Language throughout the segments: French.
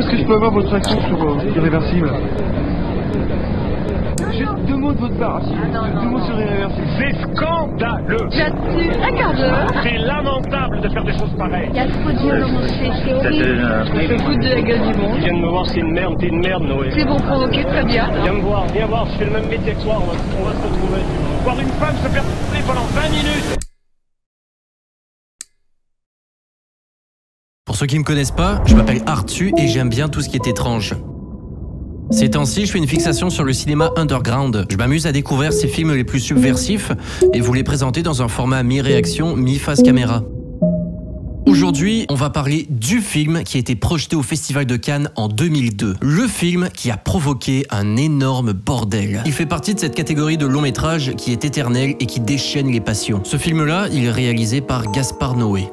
est-ce que je peux avoir votre action sur Irréversible? J'ai 2 mots de votre part. 2 mots sur Irréversible. C'est scandaleux. Là-dessus, un quart d'heure. C'est lamentable de faire des choses pareilles. Il y a trop de violence, c'est horrible. Je me fous de la gueule du monde. Tu viens de me voir, c'est une merde, t'es une merde, Noé. C'est bon pour ok, très bien. Viens me voir, viens voir, je fais le même métier que toi, on va se retrouver. Voir une femme se faire tuer pendant 20 minutes. Pour ceux qui me connaissent pas, je m'appelle Artu et j'aime bien tout ce qui est étrange. Ces temps-ci, je fais une fixation sur le cinéma underground. Je m'amuse à découvrir ces films les plus subversifs et vous les présenter dans un format mi-réaction, mi-face caméra. Aujourd'hui, on va parler du film qui a été projeté au Festival de Cannes en 2002. Le film qui a provoqué un énorme bordel. Il fait partie de cette catégorie de long métrage qui est éternelle et qui déchaîne les passions. Ce film-là, il est réalisé par Gaspard Noé.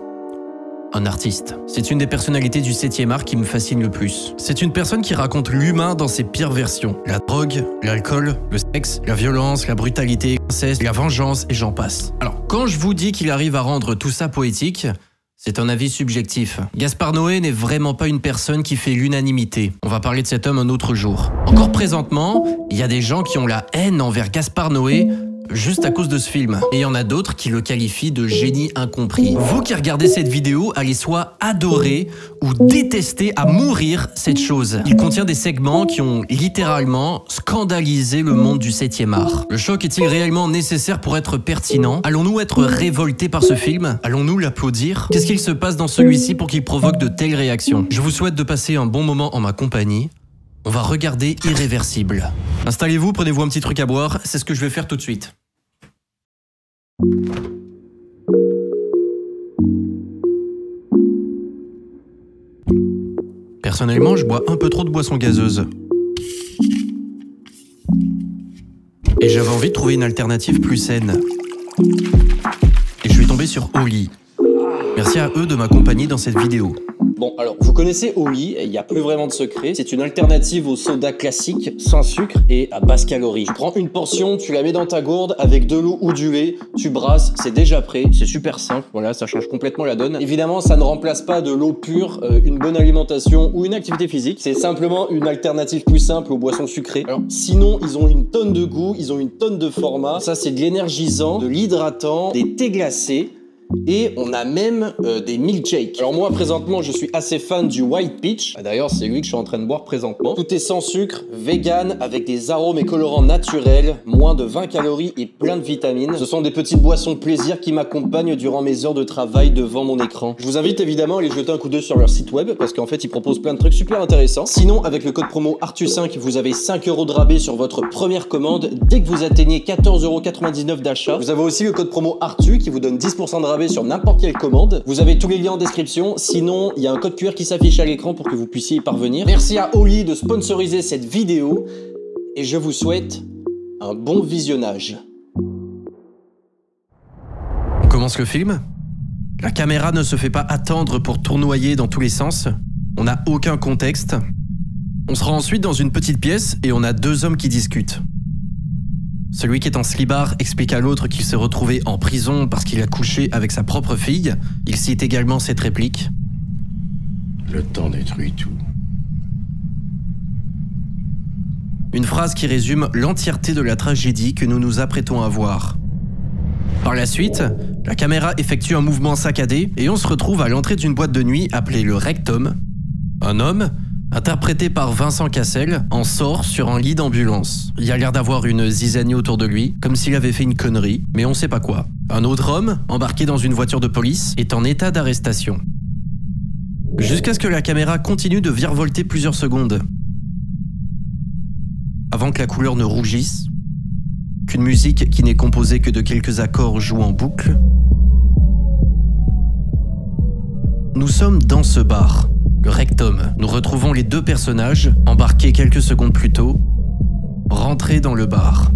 Un artiste. C'est une des personnalités du 7e art qui me fascine le plus. C'est une personne qui raconte l'humain dans ses pires versions. La drogue, l'alcool, le sexe, la violence, la brutalité, l'inceste, la vengeance et j'en passe. Alors, quand je vous dis qu'il arrive à rendre tout ça poétique, c'est un avis subjectif. Gaspard Noé n'est vraiment pas une personne qui fait l'unanimité. On va parler de cet homme un autre jour. Encore présentement, il y a des gens qui ont la haine envers Gaspard Noé juste à cause de ce film. Et il y en a d'autres qui le qualifient de génie incompris. Vous qui regardez cette vidéo, allez soit adorer ou détester à mourir cette chose. Il contient des segments qui ont littéralement scandalisé le monde du 7e art. Le choc est-il réellement nécessaire pour être pertinent? Allons-nous être révoltés par ce film? Allons-nous l'applaudir? Qu'est-ce qu'il se passe dans celui-ci pour qu'il provoque de telles réactions? Je vous souhaite de passer un bon moment en ma compagnie. On va regarder Irréversible. Installez-vous, prenez-vous un petit truc à boire, c'est ce que je vais faire tout de suite. Personnellement, je bois un peu trop de boissons gazeuses. Et j'avais envie de trouver une alternative plus saine. Et je suis tombé sur Oli. Merci à eux de m'accompagner dans cette vidéo. Bon, alors, vous connaissez Oli, il n'y a plus vraiment de secret. C'est une alternative au soda classique, sans sucre et à basse calorie. Tu prends une portion, tu la mets dans ta gourde avec de l'eau ou du lait, tu brasses, c'est déjà prêt, c'est super simple, voilà, ça change complètement la donne. Évidemment, ça ne remplace pas de l'eau pure, une bonne alimentation ou une activité physique. C'est simplement une alternative plus simple aux boissons sucrées. Alors, sinon, ils ont une tonne de goût, ils ont une tonne de formats. Ça, c'est de l'énergisant, de l'hydratant, des thés glacés. Et on a même des milkshakes. Alors moi présentement je suis assez fan du White Peach. D'ailleurs c'est lui que je suis en train de boire présentement. Tout est sans sucre, vegan, avec des arômes et colorants naturels, moins de 20 calories et plein de vitamines. Ce sont des petites boissons plaisir qui m'accompagnent durant mes heures de travail devant mon écran. Je vous invite évidemment à aller jeter un coup d'œil sur leur site web parce qu'en fait ils proposent plein de trucs super intéressants. Sinon avec le code promo ARTU5 vous avez 5 € de rabais sur votre première commande dès que vous atteignez 14,99 € d'achat. Vous avez aussi le code promo ARTU qui vous donne 10% de rabais sur n'importe quelle commande. Vous avez tous les liens en description. Sinon, il y a un code QR qui s'affiche à l'écran pour que vous puissiez y parvenir. Merci à Oli de sponsoriser cette vidéo et je vous souhaite un bon visionnage. On commence le film. La caméra ne se fait pas attendre pour tournoyer dans tous les sens. On n'a aucun contexte. On se rend ensuite dans une petite pièce et on a 2 hommes qui discutent. Celui qui est en slibard explique à l'autre qu'il s'est retrouvé en prison parce qu'il a couché avec sa propre fille. Il cite également cette réplique. Le temps détruit tout. Une phrase qui résume l'entièreté de la tragédie que nous nous apprêtons à voir. Par la suite, la caméra effectue un mouvement saccadé et on se retrouve à l'entrée d'une boîte de nuit appelée le Rectum. Un homme, interprété par Vincent Cassel, en sort sur un lit d'ambulance. Il a l'air d'avoir une zizanie autour de lui, comme s'il avait fait une connerie, mais on sait pas quoi. Un autre homme, embarqué dans une voiture de police, est en état d'arrestation. Jusqu'à ce que la caméra continue de virevolter plusieurs secondes. Avant que la couleur ne rougisse, qu'une musique qui n'est composée que de quelques accords joue en boucle. Nous sommes dans ce bar. Le Rectum. Nous retrouvons les 2 personnages, embarqués quelques secondes plus tôt, rentrés dans le bar.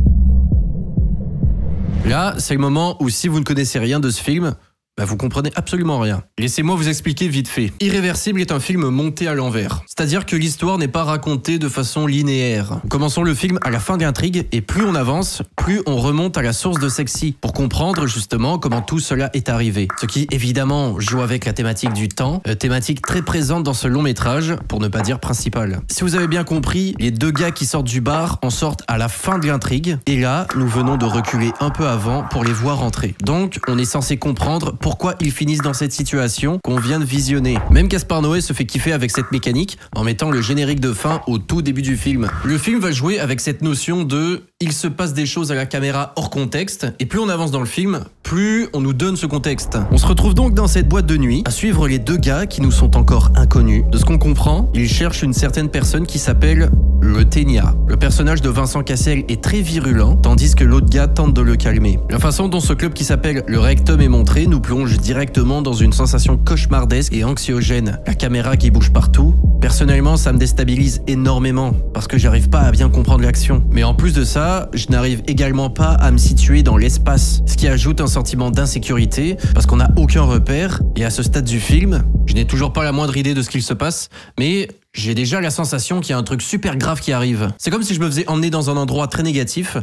Là, c'est le moment où si vous ne connaissez rien de ce film, bah vous comprenez absolument rien. Laissez-moi vous expliquer vite fait. Irréversible est un film monté à l'envers. C'est-à-dire que l'histoire n'est pas racontée de façon linéaire. Nous commençons le film à la fin de l'intrigue et plus on avance, plus on remonte à la source de Sexy pour comprendre justement comment tout cela est arrivé. Ce qui évidemment joue avec la thématique du temps, thématique très présente dans ce long métrage, pour ne pas dire principale. Si vous avez bien compris, les deux gars qui sortent du bar en sortent à la fin de l'intrigue et là, nous venons de reculer un peu avant pour les voir rentrer. Donc, on est censé comprendre pourquoi ils finissent dans cette situation qu'on vient de visionner. Même Gaspard Noé se fait kiffer avec cette mécanique en mettant le générique de fin au tout début du film. Le film va jouer avec cette notion de « il se passe des choses à la caméra hors contexte » et plus on avance dans le film, plus on nous donne ce contexte. On se retrouve donc dans cette boîte de nuit à suivre les deux gars qui nous sont encore inconnus. De ce qu'on comprend, ils cherchent une certaine personne qui s'appelle le Ténia. Le personnage de Vincent Cassel est très virulent, tandis que l'autre gars tente de le calmer. La façon dont ce club qui s'appelle le Rectum est montré nous plonge directement dans une sensation cauchemardesque et anxiogène. La caméra qui bouge partout. Personnellement, ça me déstabilise énormément parce que j'arrive pas à bien comprendre l'action. Mais en plus de ça, je n'arrive également pas à me situer dans l'espace, ce qui ajoute un sentiment d'insécurité parce qu'on n'a aucun repère et à ce stade du film, je n'ai toujours pas la moindre idée de ce qu'il se passe, mais j'ai déjà la sensation qu'il y a un truc super grave qui arrive. C'est comme si je me faisais emmener dans un endroit très négatif,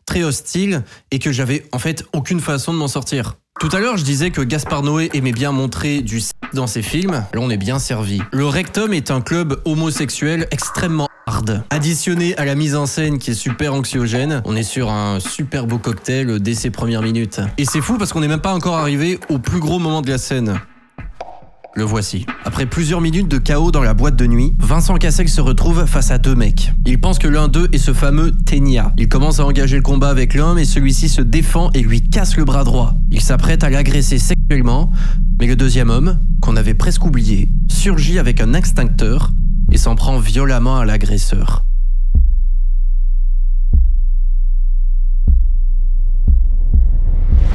très hostile et que j'avais en fait aucune façon de m'en sortir. Tout à l'heure, je disais que Gaspard Noé aimait bien montrer du dans ses films. Là, on est bien servi. Le Rectum est un club homosexuel extrêmement hard. Additionné à la mise en scène qui est super anxiogène, on est sur un super beau cocktail dès ses premières minutes. Et c'est fou parce qu'on n'est même pas encore arrivé au plus gros moment de la scène. Le voici. Après plusieurs minutes de chaos dans la boîte de nuit, Vincent Cassel se retrouve face à deux mecs. Il pense que l'un d'eux est ce fameux Ténia. Il commence à engager le combat avec l'un, mais celui-ci se défend et lui casse le bras droit. Il s'apprête à l'agresser sexuellement, mais le deuxième homme, qu'on avait presque oublié, surgit avec un extincteur et s'en prend violemment à l'agresseur.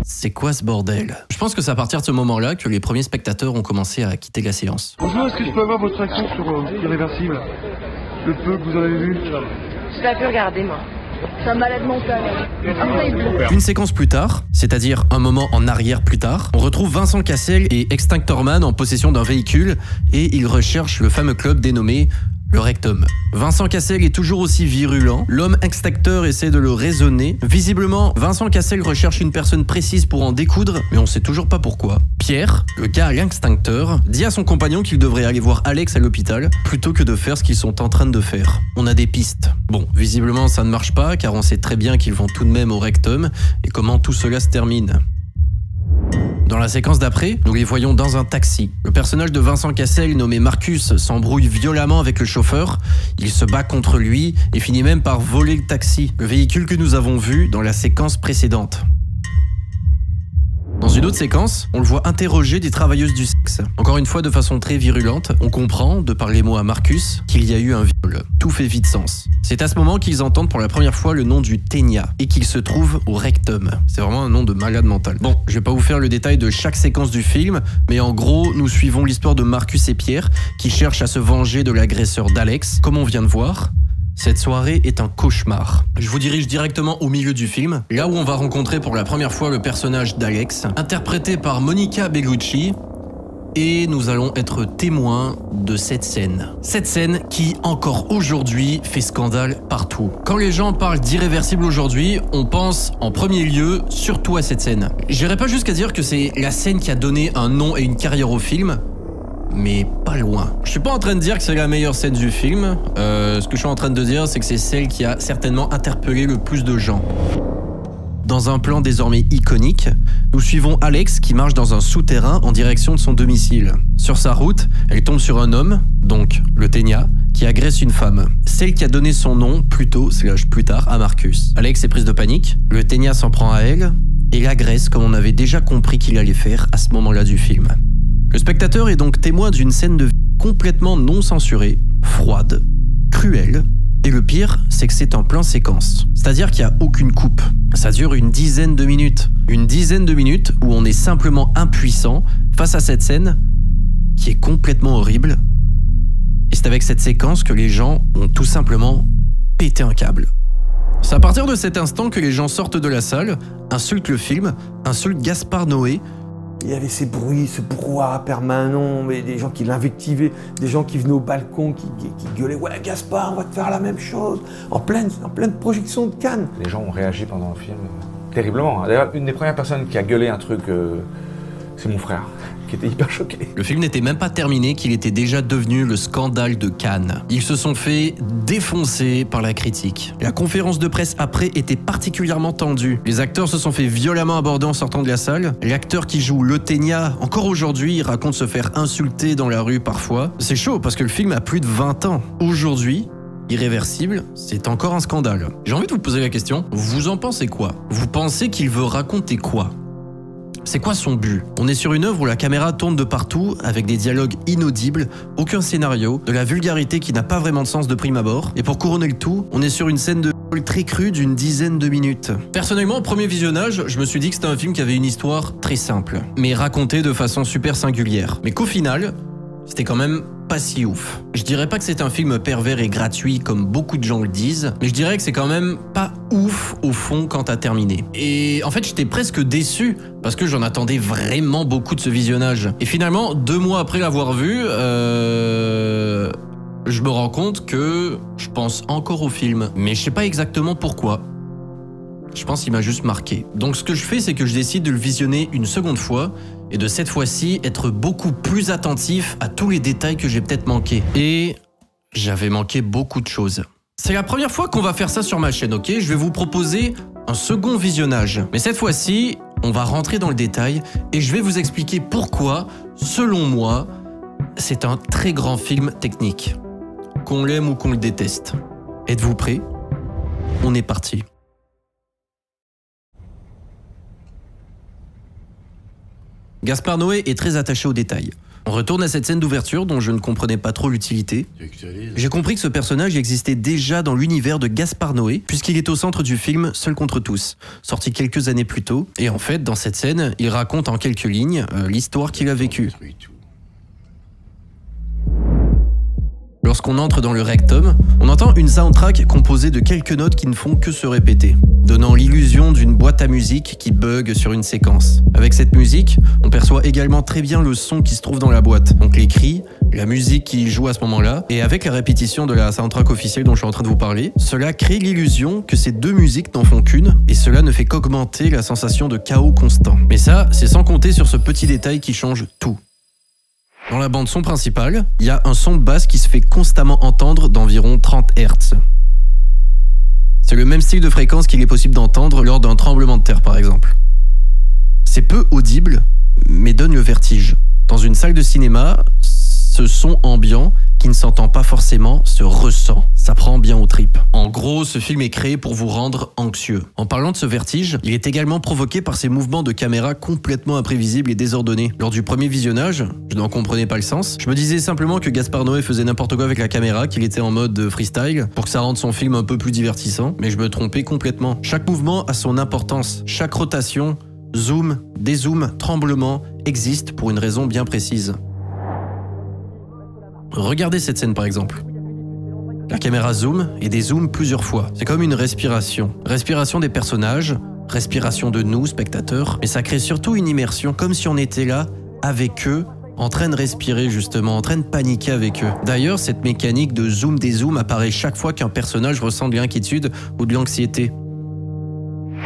C'est quoi ce bordel? Je pense que c'est à partir de ce moment-là que les premiers spectateurs ont commencé à quitter la séance. Bonjour, est-ce que je peux avoir votre action sur Irréversible? Le peu que vous avez vu? Je l'ai pu regarder, moi. C'est un malade mental. Une séquence plus tard, c'est-à-dire un moment en arrière plus tard, on retrouve Vincent Cassel et Extinctor Man en possession d'un véhicule et ils recherchent le fameux club dénommé le Rectum. Vincent Cassel est toujours aussi virulent. L'homme extincteur essaie de le raisonner. Visiblement, Vincent Cassel recherche une personne précise pour en découdre, mais on sait toujours pas pourquoi. Pierre, le gars à l'extincteur, dit à son compagnon qu'il devrait aller voir Alex à l'hôpital plutôt que de faire ce qu'ils sont en train de faire. On a des pistes. Bon, visiblement ça ne marche pas car on sait très bien qu'ils vont tout de même au Rectum et comment tout cela se termine. Dans la séquence d'après, nous les voyons dans un taxi. Le personnage de Vincent Cassel, nommé Marcus, s'embrouille violemment avec le chauffeur. Il se bat contre lui et finit même par voler le taxi, le véhicule que nous avons vu dans la séquence précédente. Dans une autre séquence, on le voit interroger des travailleuses du sexe. Encore une fois de façon très virulente, on comprend, de par les mots à Marcus, qu'il y a eu un viol. Tout fait vite sens. C'est à ce moment qu'ils entendent pour la première fois le nom du Ténia et qu'il se trouve au Rectum. C'est vraiment un nom de malade mental. Bon, je vais pas vous faire le détail de chaque séquence du film, mais en gros, nous suivons l'histoire de Marcus et Pierre qui cherchent à se venger de l'agresseur d'Alex, comme on vient de voir. Cette soirée est un cauchemar. Je vous dirige directement au milieu du film, là où on va rencontrer pour la première fois le personnage d'Alex, interprété par Monica Bellucci, et nous allons être témoins de cette scène. Cette scène qui, encore aujourd'hui, fait scandale partout. Quand les gens parlent d'Irréversible aujourd'hui, on pense en premier lieu surtout à cette scène. J'irai pas jusqu'à dire que c'est la scène qui a donné un nom et une carrière au film, mais pas loin. Je suis pas en train de dire que c'est la meilleure scène du film. Ce que je suis en train de dire, c'est que c'est celle qui a certainement interpellé le plus de gens. Dans un plan désormais iconique, nous suivons Alex qui marche dans un souterrain en direction de son domicile. Sur sa route, elle tombe sur un homme, donc le Ténia, qui agresse une femme. Celle qui a donné son nom plus tard à Marcus. Alex est prise de panique, le Ténia s'en prend à elle et l'agresse comme on avait déjà compris qu'il allait faire à ce moment-là du film. Le spectateur est donc témoin d'une scène de vie complètement non censurée, froide, cruelle, et le pire, c'est que c'est en plan séquence. C'est-à-dire qu'il n'y a aucune coupe. Ça dure une dizaine de minutes. Une dizaine de minutes où on est simplement impuissant face à cette scène qui est complètement horrible. Et c'est avec cette séquence que les gens ont tout simplement pété un câble. C'est à partir de cet instant que les gens sortent de la salle, insultent le film, insultent Gaspard Noé, Il y avait ces bruits, ce brouhaha permanent, mais des gens qui l'invectivaient, des gens qui venaient au balcon, qui gueulaient « Ouais, Gaspard, on va te faire la même chose !» en pleine projection de Cannes. Les gens ont réagi pendant le film terriblement. D'ailleurs, une des premières personnes qui a gueulé un truc, c'est mon frère, qui était hyper choqué. Le film n'était même pas terminé qu'il était déjà devenu le scandale de Cannes. Ils se sont fait défoncer par la critique. La conférence de presse après était particulièrement tendue. Les acteurs se sont fait violemment aborder en sortant de la salle. L'acteur qui joue Le Ténia, encore aujourd'hui, raconte se faire insulter dans la rue parfois. C'est chaud parce que le film a plus de 20 ans. Aujourd'hui, Irréversible, c'est encore un scandale. J'ai envie de vous poser la question, vous en pensez quoi? Vous pensez qu'il veut raconter quoi? C'est quoi son but? On est sur une œuvre où la caméra tourne de partout, avec des dialogues inaudibles, aucun scénario, de la vulgarité qui n'a pas vraiment de sens de prime abord, et pour couronner le tout, on est sur une scène de très crue d'une dizaine de minutes. Personnellement, au premier visionnage, je me suis dit que c'était un film qui avait une histoire très simple, mais racontée de façon super singulière. Mais qu'au final, c'était quand même pas si ouf. Je dirais pas que c'est un film pervers et gratuit comme beaucoup de gens le disent, mais je dirais que c'est quand même pas ouf au fond quand t'as terminé. Et en fait, j'étais presque déçu parce que j'en attendais vraiment beaucoup de ce visionnage. Et finalement, 2 mois après l'avoir vu, je me rends compte que je pense encore au film, mais je sais pas exactement pourquoi. Je pense qu'il m'a juste marqué. Donc ce que je fais, c'est que je décide de le visionner une seconde fois et de cette fois-ci être beaucoup plus attentif à tous les détails que j'ai peut-être manqués. Et j'avais manqué beaucoup de choses. C'est la première fois qu'on va faire ça sur ma chaîne, ok? Je vais vous proposer un second visionnage. Mais cette fois-ci, on va rentrer dans le détail et je vais vous expliquer pourquoi, selon moi, c'est un très grand film technique. Qu'on l'aime ou qu'on le déteste. Êtes-vous prêts? On est parti. Gaspard Noé est très attaché aux détails. On retourne à cette scène d'ouverture dont je ne comprenais pas trop l'utilité. J'ai compris que ce personnage existait déjà dans l'univers de Gaspard Noé, puisqu'il est au centre du film Seul contre tous, sorti quelques années plus tôt. Et en fait, dans cette scène, il raconte en quelques lignes l'histoire qu'il a vécue. Lorsqu'on entre dans le rectum, on entend une soundtrack composée de quelques notes qui ne font que se répéter, donnant l'illusion d'une boîte à musique qui bug sur une séquence. Avec cette musique, on perçoit également très bien le son qui se trouve dans la boîte, donc les cris, la musique qui joue à ce moment-là, et avec la répétition de la soundtrack officielle dont je suis en train de vous parler, cela crée l'illusion que ces deux musiques n'en font qu'une, et cela ne fait qu'augmenter la sensation de chaos constant. Mais ça, c'est sans compter sur ce petit détail qui change tout. Dans la bande son principale, il y a un son de basse qui se fait constamment entendre d'environ 30 Hz. C'est le même style de fréquence qu'il est possible d'entendre lors d'un tremblement de terre par exemple. C'est peu audible, mais donne le vertige. Dans une salle de cinéma, ce son ambiant, qui ne s'entend pas forcément, se ressent. Ça prend bien aux tripes. En gros, ce film est créé pour vous rendre anxieux. En parlant de ce vertige, il est également provoqué par ces mouvements de caméra complètement imprévisibles et désordonnés. Lors du premier visionnage, je n'en comprenais pas le sens. Je me disais simplement que Gaspard Noé faisait n'importe quoi avec la caméra, qu'il était en mode freestyle, pour que ça rende son film un peu plus divertissant, mais je me trompais complètement. Chaque mouvement a son importance. Chaque rotation, zoom, dézoom, tremblement, existe pour une raison bien précise. Regardez cette scène par exemple. La caméra zoom et dézoome plusieurs fois. C'est comme une respiration. Respiration des personnages, respiration de nous, spectateurs, mais ça crée surtout une immersion, comme si on était là, avec eux, en train de respirer justement, en train de paniquer avec eux. D'ailleurs, cette mécanique de zoom-dézoom apparaît chaque fois qu'un personnage ressent de l'inquiétude ou de l'anxiété.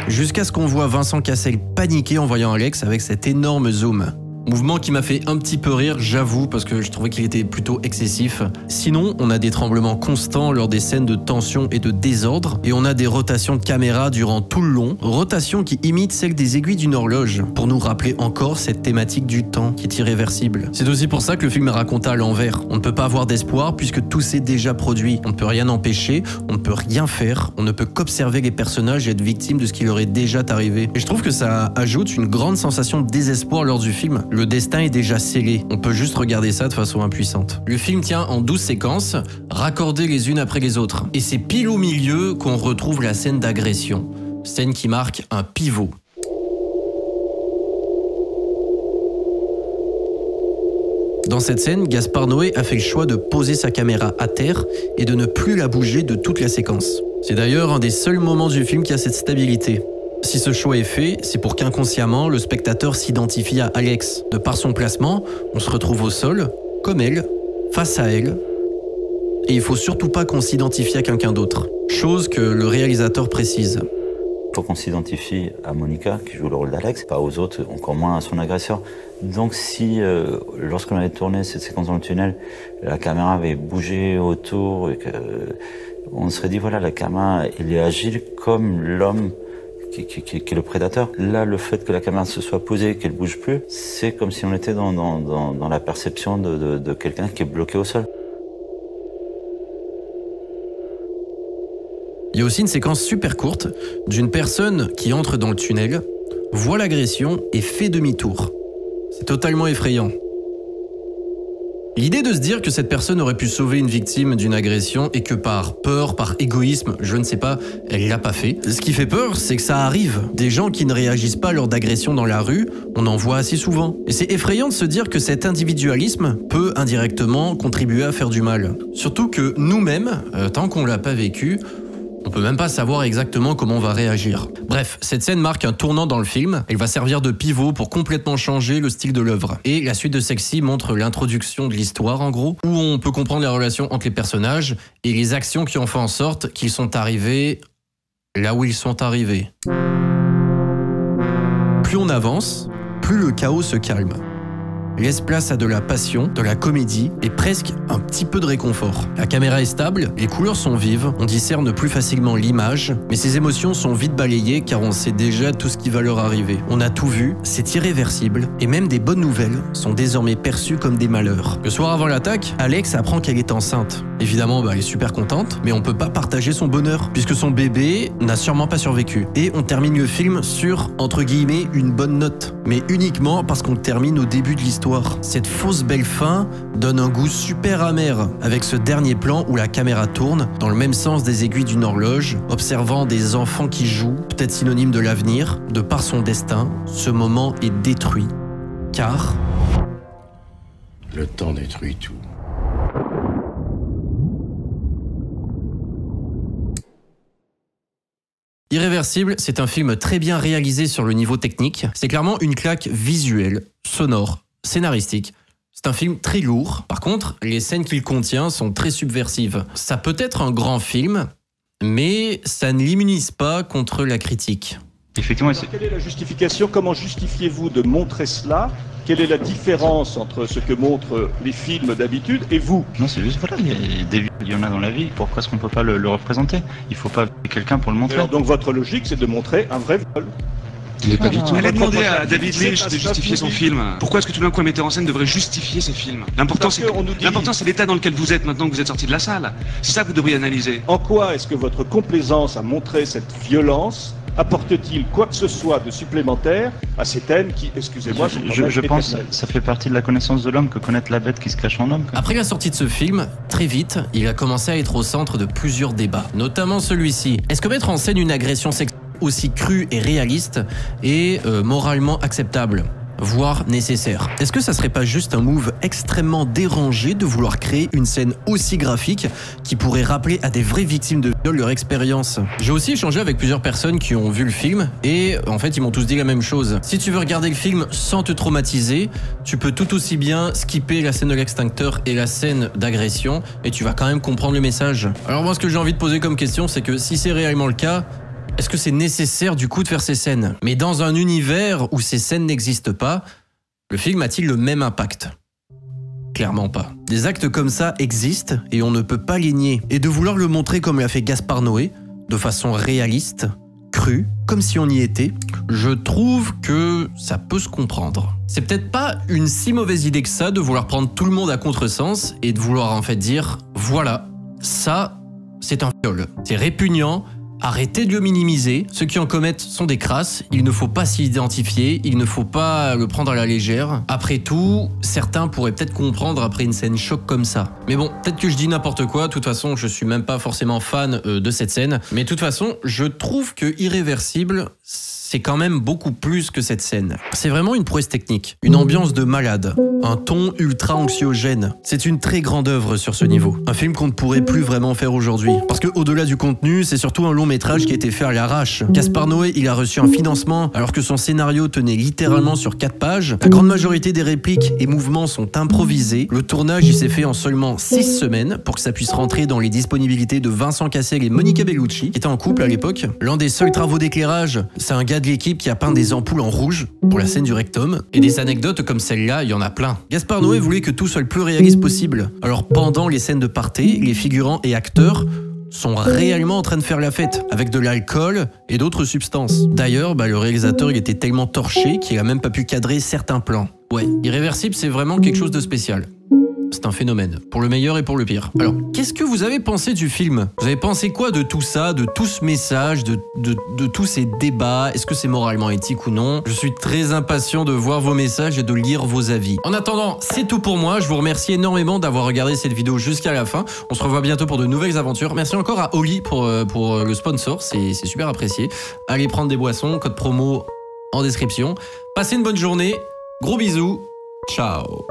Jusqu'à ce qu'on voit Vincent Cassel paniquer en voyant Alex avec cet énorme zoom. Mouvement qui m'a fait un petit peu rire, j'avoue, parce que je trouvais qu'il était plutôt excessif. Sinon, on a des tremblements constants lors des scènes de tension et de désordre, et on a des rotations de caméra durant tout le long, rotations qui imitent celles des aiguilles d'une horloge, pour nous rappeler encore cette thématique du temps qui est irréversible. C'est aussi pour ça que le film est raconté à l'envers. On ne peut pas avoir d'espoir puisque tout s'est déjà produit. On ne peut rien empêcher, on ne peut rien faire, on ne peut qu'observer les personnages et être victime de ce qui leur est déjà arrivé. Et je trouve que ça ajoute une grande sensation de désespoir lors du film. Le destin est déjà scellé, on peut juste regarder ça de façon impuissante. Le film tient en 12 séquences, raccordées les unes après les autres. Et c'est pile au milieu qu'on retrouve la scène d'agression. Scène qui marque un pivot. Dans cette scène, Gaspard Noé a fait le choix de poser sa caméra à terre et de ne plus la bouger de toute la séquence. C'est d'ailleurs un des seuls moments du film qui a cette stabilité. Si ce choix est fait, c'est pour qu'inconsciemment, le spectateur s'identifie à Alex. De par son placement, on se retrouve au sol, comme elle, face à elle. Et il faut surtout pas qu'on s'identifie à quelqu'un d'autre. Chose que le réalisateur précise. Il faut qu'on s'identifie à Monica, qui joue le rôle d'Alex, pas aux autres, encore moins à son agresseur. Donc si, lorsqu'on avait tourné cette séquence dans le tunnel, la caméra avait bougé autour, et que, on serait dit, voilà, la caméra, elle est agile comme l'homme qui est le prédateur. Là, le fait que la caméra se soit posée, qu'elle bouge plus, c'est comme si on était dans la perception de quelqu'un qui est bloqué au sol. Il y a aussi une séquence super courte d'une personne qui entre dans le tunnel, voit l'agression et fait demi-tour. C'est totalement effrayant. L'idée de se dire que cette personne aurait pu sauver une victime d'une agression et que par peur, par égoïsme, je ne sais pas, elle l'a pas fait. Ce qui fait peur, c'est que ça arrive. Des gens qui ne réagissent pas lors d'agressions dans la rue, on en voit assez souvent. Et c'est effrayant de se dire que cet individualisme peut indirectement contribuer à faire du mal. Surtout que nous-mêmes, tant qu'on l'a pas vécu, on peut même pas savoir exactement comment on va réagir. Bref, cette scène marque un tournant dans le film. Elle va servir de pivot pour complètement changer le style de l'œuvre. Et la suite de Sexy montre l'introduction de l'histoire, en gros, où on peut comprendre les relations entre les personnages et les actions qui ont fait en sorte qu'ils sont arrivés là où ils sont arrivés. Plus on avance, plus le chaos se calme. Laisse place à de la passion, de la comédie et presque un petit peu de réconfort. La caméra est stable, les couleurs sont vives, on discerne plus facilement l'image, mais ces émotions sont vite balayées car on sait déjà tout ce qui va leur arriver. On a tout vu, c'est irréversible, et même des bonnes nouvelles sont désormais perçues comme des malheurs. Le soir avant l'attaque, Alex apprend qu'elle est enceinte. Évidemment, elle est super contente, mais on peut pas partager son bonheur, puisque son bébé n'a sûrement pas survécu. Et on termine le film sur, entre guillemets, une bonne note, mais uniquement parce qu'on termine au début de l'histoire. Cette fausse belle fin donne un goût super amer, avec ce dernier plan où la caméra tourne dans le même sens des aiguilles d'une horloge, observant des enfants qui jouent, peut-être synonyme de l'avenir. De par son destin, ce moment est détruit. Car... le temps détruit tout. Irréversible, c'est un film très bien réalisé sur le niveau technique. C'est clairement une claque visuelle, sonore, scénaristique. C'est un film très lourd. Par contre, les scènes qu'il contient sont très subversives. Ça peut être un grand film, mais ça ne l'immunise pas contre la critique. Effectivement, quelle est la justification? Comment justifiez-vous de montrer cela? Quelle est la différence entre ce que montrent les films d'habitude et vous? Non, c'est juste, voilà, il y en a dans la vie. Pourquoi est-ce qu'on ne peut pas le représenter? Il faut pas quelqu'un pour le montrer. Alors, donc votre logique, c'est de montrer un vrai viol. Il n'est pas du tout. Elle a demandé à David Lynch de justifier son film. Pourquoi est-ce que tout d'un coup un metteur en scène devrait justifier ses films? L'important c'est l'état dans lequel vous êtes maintenant que vous êtes sorti de la salle. C'est ça que vous devriez analyser. En quoi est-ce que votre complaisance à montrer cette violence apporte-t-il quoi que ce soit de supplémentaire à ces thèmes qui, excusez-moi, je pense que ça fait partie de la connaissance de l'homme que connaître la bête qui se cache en homme. Après la sortie de ce film, très vite, il a commencé à être au centre de plusieurs débats, notamment celui-ci. Est-ce que mettre en scène une agression sexuelle aussi crue et réaliste est moralement acceptable, voire nécessaire? Est-ce que ça serait pas juste un move extrêmement dérangé de vouloir créer une scène aussi graphique qui pourrait rappeler à des vraies victimes de viol leur expérience? J'ai aussi échangé avec plusieurs personnes qui ont vu le film et en fait ils m'ont tous dit la même chose. Si tu veux regarder le film sans te traumatiser, tu peux tout aussi bien skipper la scène de l'extincteur et la scène d'agression et tu vas quand même comprendre le message. Alors moi ce que j'ai envie de poser comme question, c'est que si c'est réellement le cas, est-ce que c'est nécessaire du coup de faire ces scènes? Mais dans un univers où ces scènes n'existent pas, le film a-t-il le même impact? Clairement pas. Des actes comme ça existent et on ne peut pas les nier. Et de vouloir le montrer comme l'a fait Gaspard Noé, de façon réaliste, crue, comme si on y était, je trouve que ça peut se comprendre. C'est peut-être pas une si mauvaise idée que ça de vouloir prendre tout le monde à contresens et de vouloir en fait dire « voilà, ça, c'est un viol. C'est répugnant. Arrêtez de le minimiser. Ceux qui en commettent sont des crasses. Il ne faut pas s'y identifier. Il ne faut pas le prendre à la légère. Après tout, certains pourraient peut-être comprendre après une scène choc comme ça. Mais bon, peut-être que je dis n'importe quoi. De toute façon, je suis même pas forcément fan de cette scène. Mais de toute façon, je trouve que Irréversible, c'est quand même beaucoup plus que cette scène. C'est vraiment une prouesse technique, une ambiance de malade, un ton ultra anxiogène. C'est une très grande œuvre sur ce niveau. Un film qu'on ne pourrait plus vraiment faire aujourd'hui. Parce que au-delà du contenu, c'est surtout un long métrage qui a été fait à l'arrache. Gaspard Noé, il a reçu un financement alors que son scénario tenait littéralement sur 4 pages. La grande majorité des répliques et mouvements sont improvisés. Le tournage, il s'est fait en seulement 6 semaines pour que ça puisse rentrer dans les disponibilités de Vincent Cassel et Monica Bellucci, qui étaient en couple à l'époque. L'un des seuls travaux d'éclairage, c'est un gars de l'équipe qui a peint des ampoules en rouge pour la scène du rectum. Et des anecdotes comme celle-là, il y en a plein. Gaspard Noé voulait que tout soit le plus réaliste possible. Alors pendant les scènes de party, les figurants et acteurs sont réellement en train de faire la fête, avec de l'alcool et d'autres substances. D'ailleurs, le réalisateur il était tellement torché qu'il a même pas pu cadrer certains plans. Ouais, Irréversible, c'est vraiment quelque chose de spécial. C'est un phénomène, pour le meilleur et pour le pire. Alors, qu'est-ce que vous avez pensé du film? Vous avez pensé quoi de tout ça, de tout ce message, de tous ces débats? Est-ce que c'est moralement éthique ou non? Je suis très impatient de voir vos messages et de lire vos avis. En attendant, c'est tout pour moi. Je vous remercie énormément d'avoir regardé cette vidéo jusqu'à la fin. On se revoit bientôt pour de nouvelles aventures. Merci encore à Oli pour le sponsor, c'est super apprécié. Allez prendre des boissons, code promo en description. Passez une bonne journée, gros bisous, ciao.